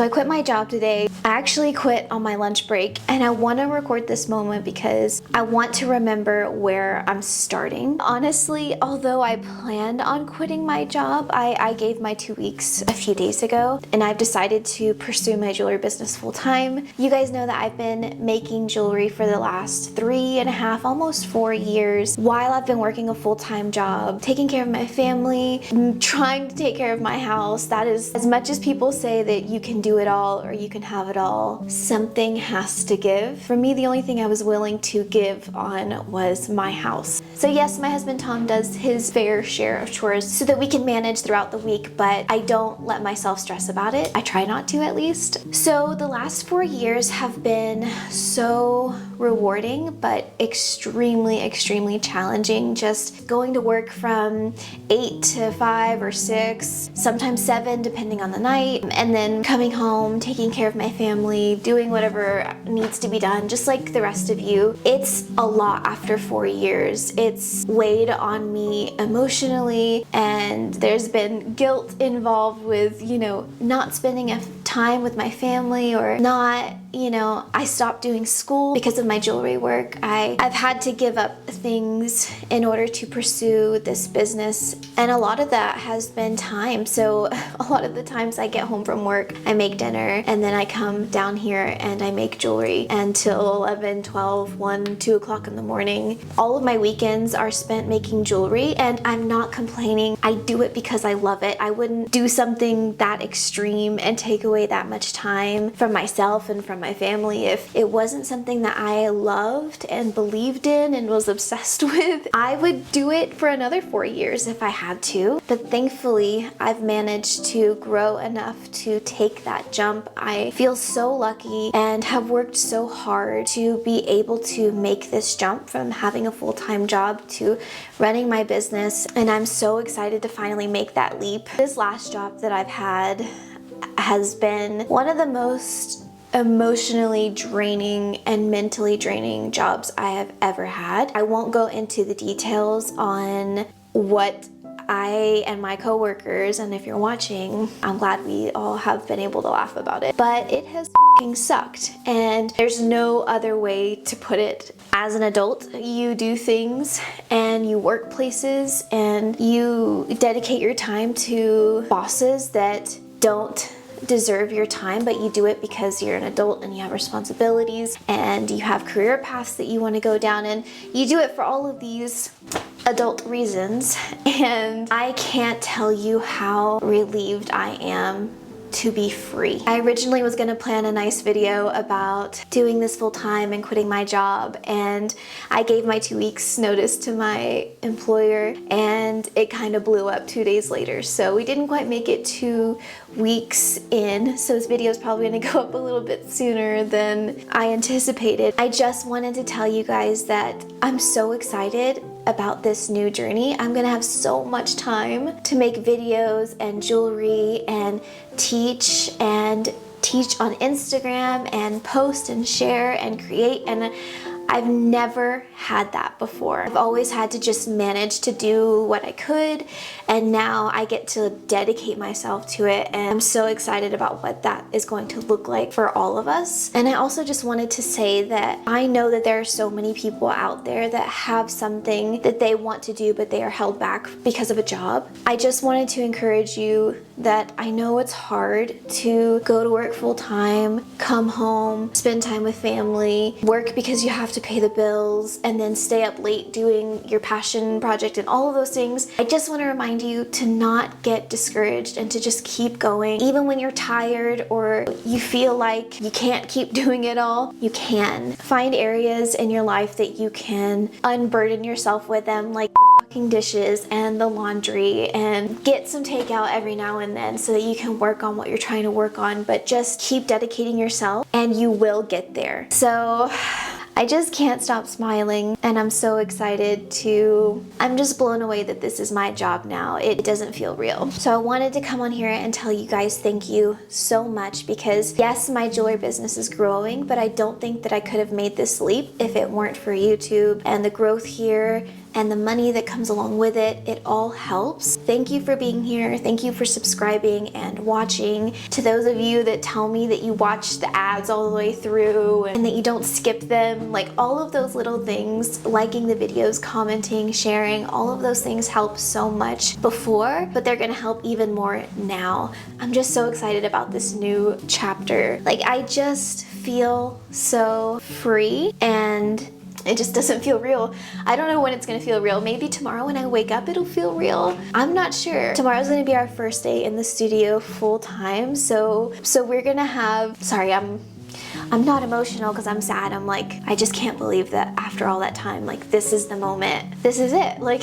So I quit my job today. I actually quit on my lunch break, and I want to record this moment because I want to remember where I'm starting. Honestly, although I planned on quitting my job, I gave my 2 weeks a few days ago, and I've decided to pursue my jewelry business full time. You guys know that I've been making jewelry for the last 3.5, almost 4 years, while I've been working a full-time job, taking care of my family, trying to take care of my house. That is, as much as people say that you can do it all or you can have it all, something has to give. For me, the only thing I was willing to give on was my house. So yes, my husband Tom does his fair share of chores so that we can manage throughout the week, but I don't let myself stress about it. I try not to, at least. So the last 4 years have been so rewarding, but extremely challenging. Just going to work from 8 to 5 or 6, sometimes 7 depending on the night, and then coming home, taking care of my family, doing whatever needs to be done, just like the rest of you. It's a lot after 4 years. It's weighed on me emotionally, and there's been guilt involved with, not spending enough time with my family, or not, I stopped doing school because of my jewelry work. I've had to give up things in order to pursue this business, and a lot of that has been time. So a lot of the times I get home from work, I make dinner, and then I come down here and I make jewelry until 11, 12, 1, 2 o'clock in the morning. All of my weekends are spent making jewelry, and I'm not complaining. I do it because I love it. I wouldn't do something that extreme and take away that much time from myself and from my family if it wasn't something that I loved and believed in and was obsessed with. I would do it for another 4 years if I had to, but thankfully I've managed to grow enough to take that jump. I feel so lucky and have worked so hard to be able to make this jump from having a full-time job to running my business, and I'm so excited to finally make that leap. This last job that I've had has been one of the most emotionally draining and mentally draining jobs I have ever had. I won't go into the details on what I and my coworkers, and if you're watching, I'm glad we all have been able to laugh about it, but it has f***ing sucked, and there's no other way to put it. As an adult, you do things and you work places and you dedicate your time to bosses that don't deserve your time, but you do it because you're an adult and you have responsibilities and you have career paths that you want to go down, and you do it for all of these adult reasons. And I can't tell you how relieved I am to be free. I originally was gonna plan a nice video about doing this full time and quitting my job, and I gave my 2 weeks notice to my employer, and it kind of blew up 2 days later. So we didn't quite make it 2 weeks in, so this video is probably gonna go up a little bit sooner than I anticipated. I just wanted to tell you guys that I'm so excited about this new journey. I'm gonna have so much time to make videos and jewelry and teach on Instagram and post and share and create, and I've never had that before. I've always had to just manage to do what I could, and now I get to dedicate myself to it, and I'm so excited about what that is going to look like for all of us. And I also just wanted to say that I know that there are so many people out there that have something that they want to do, but they are held back because of a job. I just wanted to encourage you that I know it's hard to go to work full time, come home, spend time with family, work because you have to pay the bills, and then stay up late doing your passion project and all of those things. I just want to remind you to not get discouraged and to just keep going. Even when you're tired or you feel like you can't keep doing it all, you can. Find areas in your life that you can unburden yourself with them, like the fucking dishes and the laundry, and get some takeout every now and then so that you can work on what you're trying to work on, but just keep dedicating yourself and you will get there. So I just can't stop smiling, and I'm so excited I'm just blown away that this is my job now. It doesn't feel real. So I wanted to come on here and tell you guys thank you so much, because yes, my jewelry business is growing, but I don't think that I could have made this leap if it weren't for YouTube and the growth here and the money that comes along with it, it all helps. Thank you for being here. Thank you for subscribing and watching. To those of you that tell me that you watch the ads all the way through and that you don't skip them, like all of those little things, liking the videos, commenting, sharing, all of those things help so much before, but they're gonna help even more now. I'm just so excited about this new chapter. Like, I just feel so free, and it just doesn't feel real. I don't know when it's gonna feel real. Maybe tomorrow when I wake up it'll feel real. I'm not sure. Tomorrow's gonna be our first day in the studio full time, so we're gonna have, sorry, I'm not emotional because I'm sad. I'm like, I just can't believe that after all that time, like, this is the moment. This is it. Like,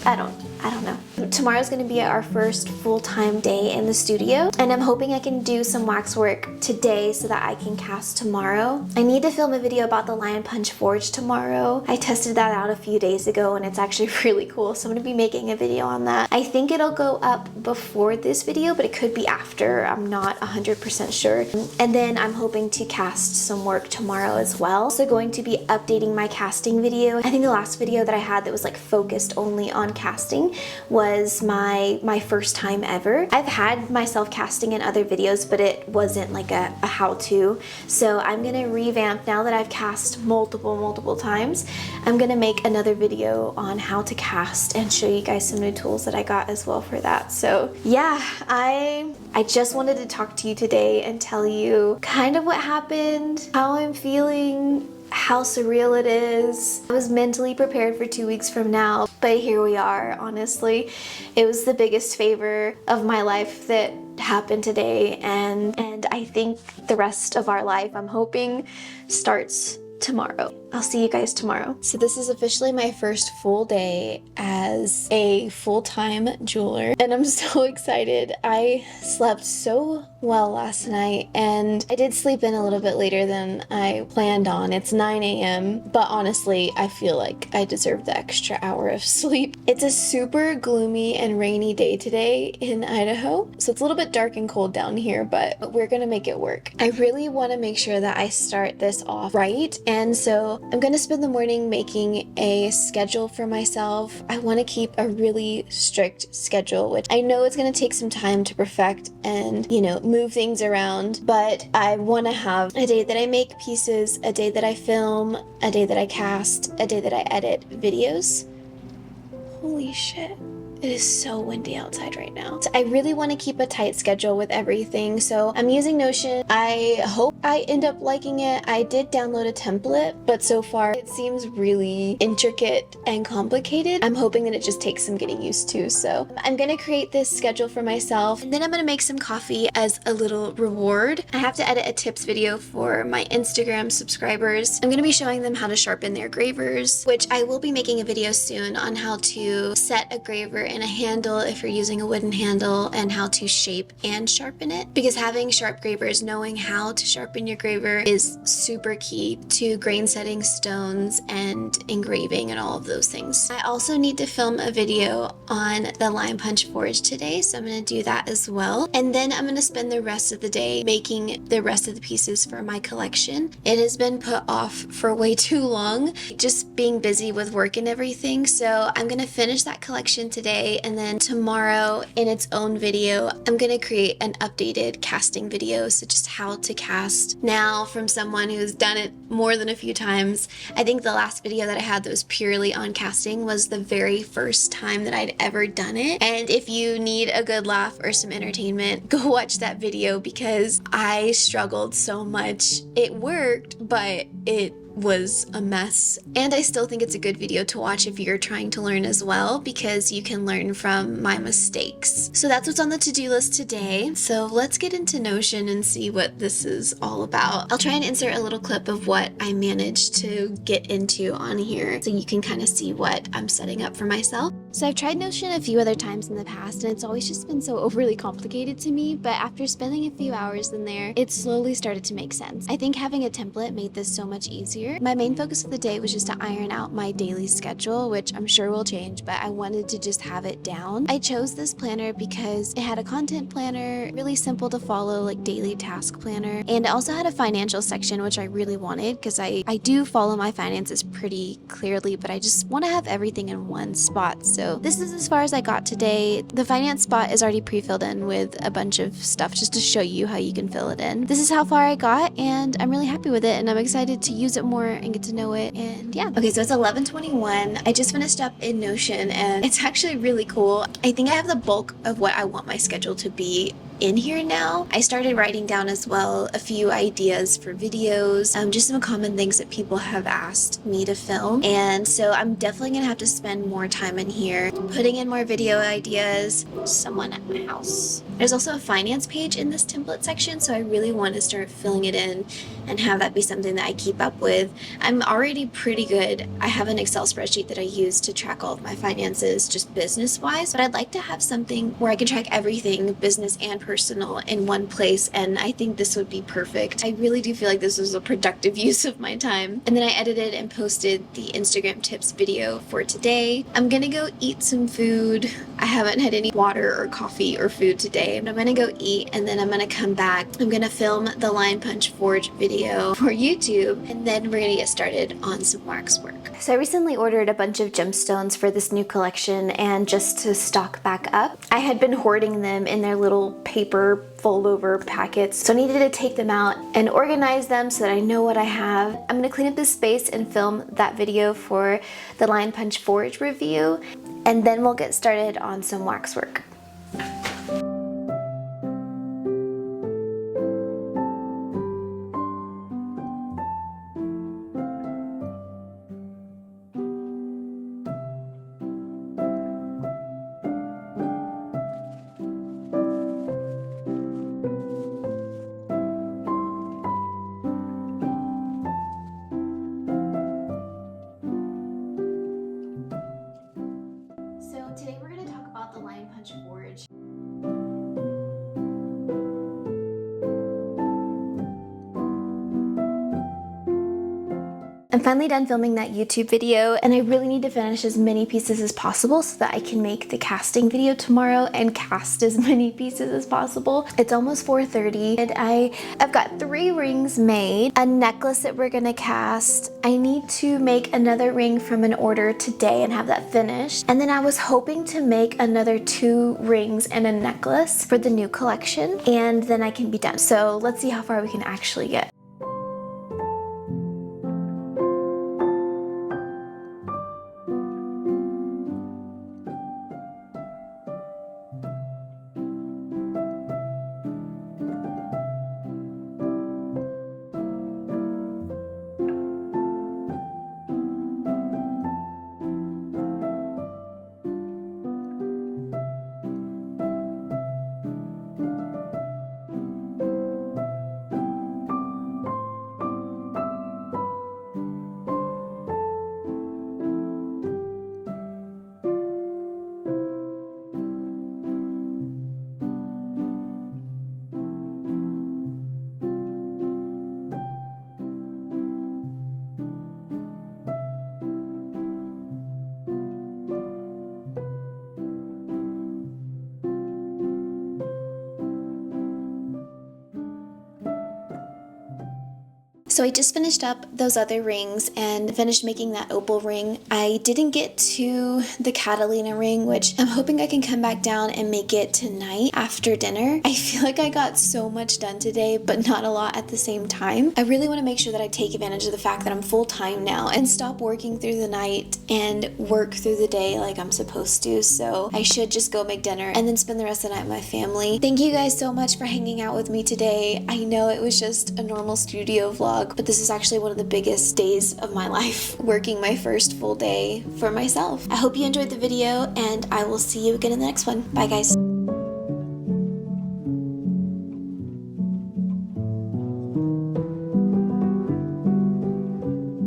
I don't know. Tomorrow's gonna be our first full-time day in the studio, and I'm hoping I can do some wax work today so that I can cast tomorrow. I need to film a video about the Lion Punch Forge tomorrow. I tested that out a few days ago and it's actually really cool, so I'm gonna be making a video on that. I think it'll go up before this video, but it could be after. I'm not 100% sure. And then I'm hoping to cast some work tomorrow as well. So going to be updating my casting video. I think the last video that I had that was like focused only on casting was my first time ever. I've had myself casting in other videos, but it wasn't like a how-to. So I'm gonna revamp, now that I've cast multiple times, I'm gonna make another video on how to cast and show you guys some new tools that I got as well for that. So yeah, I just wanted to talk to you today and tell you kind of what happened, how I'm feeling, how surreal it is. I was mentally prepared for 2 weeks from now, but here we are. Honestly, it was the biggest favor of my life that happened today, and I think the rest of our life, I'm hoping, starts tomorrow. I'll see you guys tomorrow. So this is officially my first full day as a full-time jeweler, and I'm so excited. I slept so well last night, and I did sleep in a little bit later than I planned on. It's 9 a.m., but honestly, I feel like I deserve the extra hour of sleep. It's a super gloomy and rainy day today in Idaho, so it's a little bit dark and cold down here, but we're gonna make it work. I really want to make sure that I start this off right, and so I'm gonna spend the morning making a schedule for myself. I want to keep a really strict schedule, which I know it's gonna take some time to perfect and, you know, move things around, but I want to have a day that I make pieces, a day that I film, a day that I cast, a day that I edit videos. Holy shit. It is so windy outside right now. So I really want to keep a tight schedule with everything, so I'm using Notion. I hope I end up liking it. I did download a template, but so far it seems really intricate and complicated. I'm hoping that it just takes some getting used to, so I'm gonna create this schedule for myself, and then I'm gonna make some coffee as a little reward. I have to edit a tips video for my Instagram subscribers. I'm gonna be showing them how to sharpen their gravers, which I will be making a video soon on how to set a graver and a handle if you're using a wooden handle, and how to shape and sharpen it, because having sharp gravers, knowing how to sharpen your graver, is super key to grain setting stones and engraving and all of those things. I also need to film a video on the Lion Punch Forge today, so I'm going to do that as well, and then I'm going to spend the rest of the day making the rest of the pieces for my collection. It has been put off for way too long, just being busy with work and everything, so I'm going to finish that collection today, and then tomorrow in its own video I'm gonna create an updated casting video, so just how to cast now from someone who's done it more than a few times. I think the last video that I had that was purely on casting was the very first time that I'd ever done it, and if you need a good laugh or some entertainment, go watch that video because I struggled so much. It worked, but it was a mess, and I still think it's a good video to watch if you're trying to learn as well, because you can learn from my mistakes. So that's what's on the to-do list today. So let's get into Notion and see what this is all about. I'll try and insert a little clip of what I managed to get into on here so you can kind of see what I'm setting up for myself. So I've tried Notion a few other times in the past, and it's always just been so overly complicated to me, but after spending a few hours in there, it slowly started to make sense. I think having a template made this so much easier. My main focus for the day was just to iron out my daily schedule, which I'm sure will change, but I wanted to just have it down. I chose this planner because it had a content planner, really simple to follow, like daily task planner, and it also had a financial section, which I really wanted because I do follow my finances pretty clearly, but I just want to have everything in one spot. So this is as far as I got today. The finance spot is already pre-filled in with a bunch of stuff just to show you how you can fill it in. This is how far I got, and I'm really happy with it, and I'm excited to use it more and get to know it, and yeah. Okay, so it's 11:21. I just finished up in Notion, and it's actually really cool. I think I have the bulk of what I want my schedule to be in here now. I started writing down as well a few ideas for videos, just some common things that people have asked me to film, and so I'm definitely gonna have to spend more time in here putting in more video ideas. Someone at my house. There's also a finance page in this template section, so I really want to start filling it in and have that be something that I keep up with. I'm already pretty good. I have an Excel spreadsheet that I use to track all of my finances, just business-wise, but I'd like to have something where I can track everything, business and personal, in one place, and I think this would be perfect. I really do feel like this was a productive use of my time. And then I edited and posted the Instagram tips video for today. I'm gonna go eat some food. I haven't had any water or coffee or food today, but I'm gonna go eat, and then I'm gonna come back. I'm gonna film the Line Punch Forge video for YouTube, and then we're gonna get started on some wax work. So I recently ordered a bunch of gemstones for this new collection, and just to stock back up. I had been hoarding them in their little paper fold over packets, so I needed to take them out and organize them so that I know what I have. I'm gonna clean up this space and film that video for the Line Punch Forge review, and then we'll get started on some wax work. Today we're going to talk about the Line Punch Forge. I'm finally done filming that YouTube video, and I really need to finish as many pieces as possible so that I can make the casting video tomorrow and cast as many pieces as possible. It's almost 4:30, and I've got 3 rings made, a necklace that we're gonna cast. I need to make another ring from an order today and have that finished. And then I was hoping to make another 2 rings and a necklace for the new collection, and then I can be done. So let's see how far we can actually get. So I just finished up those other rings and finished making that opal ring. I didn't get to the Catalina ring, which I'm hoping I can come back down and make it tonight after dinner. I feel like I got so much done today, but not a lot at the same time. I really want to make sure that I take advantage of the fact that I'm full-time now and stop working through the night and work through the day like I'm supposed to. So I should just go make dinner and then spend the rest of the night with my family. Thank you guys so much for hanging out with me today. I know it was just a normal studio vlog, but this is actually one of the biggest days of my life, working my first full day for myself. I hope you enjoyed the video, and I will see you again in the next one. Bye guys.